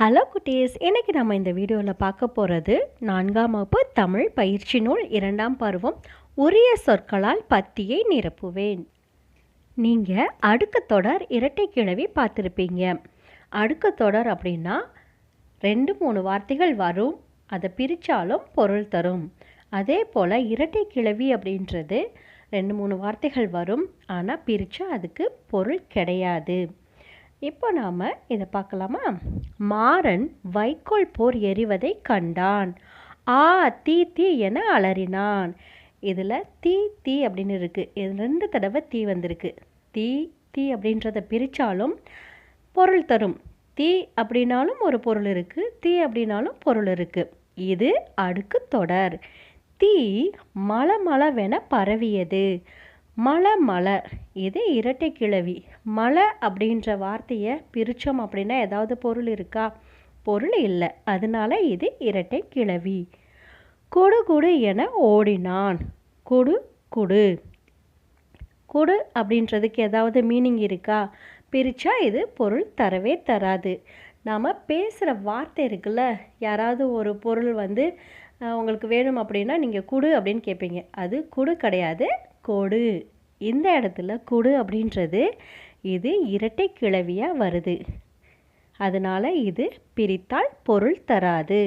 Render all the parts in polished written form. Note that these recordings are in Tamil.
ஹலோ குட்டீஸ், இன்றைக்கி நம்ம இந்த வீடியோவில் பார்க்க போகிறது 4ஆம் வகுப்பு தமிழ் பயிற்சி நூல் 2ஆம் பருவம் உரிய சொற்களால் பத்தியை நிரப்புவேன். நீங்கள் அடுக்குத்தொடர் இரட்டை கிளவி பார்த்துருப்பீங்க. அடுக்குத்தொடர் அப்படின்னா 2-3 வார்த்தைகள் வரும், அதை பிரித்தாலும் பொருள் தரும். அதே போல் இரட்டை கிளவி அப்படின்றது 2-3 வார்த்தைகள் வரும், ஆனால் பிரித்தா அதுக்கு பொருள் கிடையாது. இப்போ நாம் இதை பார்க்கலாமா? மாறன் வைக்கோல் போர் எறிவதை கண்டான். ஆ தீ தீ என அலறினான். இதில் தீ தீ அப்படின்னு இருக்குது. இது 2 தடவை தீ வந்திருக்கு. தீ தீ அப்படின்றத பிரித்தாலும் பொருள் தரும். தீ அப்படின்னாலும் ஒரு பொருள் இருக்குது, தீ அப்படின்னாலும் பொருள் இருக்குது. இது அடுக்கு தொடர். தீ மல மளவென பரவியது. மலை மலை, இது இரட்டை கிளவி. மலை அப்படின்ற வார்த்தையை பிரித்தோம் அப்படின்னா ஏதாவது பொருள் இருக்கா? பொருள் இல்லை, அதனால இது இரட்டை கிளவி. குடு குடு என ஓடினான். குடு குடு, குடு அப்படின்றதுக்கு ஏதாவது மீனிங் இருக்கா? பிரித்தா இது பொருள் தரவே தராது. நாம் பேசுகிற வார்த்தை இருக்குல்ல, யாராவது ஒரு பொருள் உங்களுக்கு வேணும் அப்படின்னா நீங்கள் குடு அப்படின்னு கேட்பீங்க. அது குடு கிடையாது, கொடு. இந்த இடத்துல குடு அப்படின்றது இது இரட்டை கிளவியாக வருது, அதனால் இது பிரித்தால் பொருள் தராது.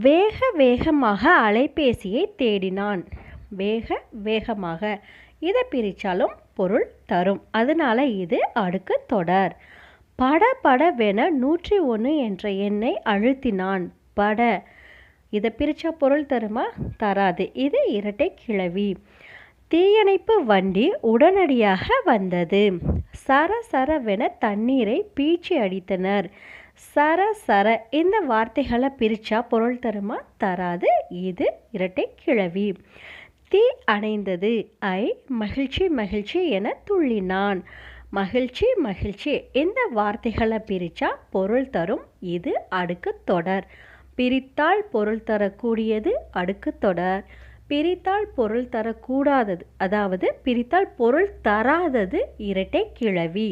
வேக வேகமாக அலைபேசியை தேடினான். வேக வேகமாக, இதை பிரித்தாலும் பொருள் தரும், அதனால் இது அடுக்கு தொடர். பட படவென 101 என்ற எண்ணை அழுத்தினான். பட, இதை பிரித்தா பொருள் தருமா? தராது, இது இரட்டை கிளவி. தீயணைப்பு வண்டி உடனடியாக வந்தது. சர சரவென தண்ணீரை பீச்சி அடித்தனர். சர சர, இந்த வார்த்தைகளை பிரித்தா பொருள் தருமா? தராது, இது இரட்டை கிளவி. தீ அணைந்தது. ஐ மகிழ்ச்சி மகிழ்ச்சி என துள்ளினான். மகிழ்ச்சி மகிழ்ச்சி, இந்த வார்த்தைகளை பிரித்தா பொருள் தரும், இது அடுக்கு தொடர். பிரித்தால் பொருள் தரக்கூடியது அடுக்கு தொடர். பிரித்தால் பொருள் தரக்கூடாதது, அதாவது பிரித்தால் பொருள் தராதது இரட்டை கிளவி.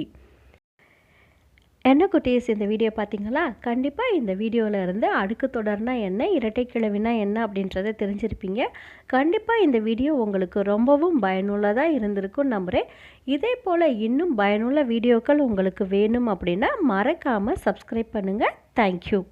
என்ன குட்டீஸ், இந்த வீடியோ பார்த்தீங்களா? கண்டிப்பாக இந்த வீடியோவில் இருந்து அடுக்கு தொடர்னா என்ன, இரட்டை கிளவினா என்ன அப்படின்றத தெரிஞ்சிருப்பீங்க. கண்டிப்பாக இந்த வீடியோ உங்களுக்கு ரொம்பவும் பயனுள்ளதாக இருந்திருக்கும் நம்புகிறேன். இதே போல் இன்னும் பயனுள்ள வீடியோக்கள் உங்களுக்கு வேணும் அப்படின்னா மறக்காமல் சப்ஸ்கிரைப் பண்ணுங்கள். தேங்க்யூ.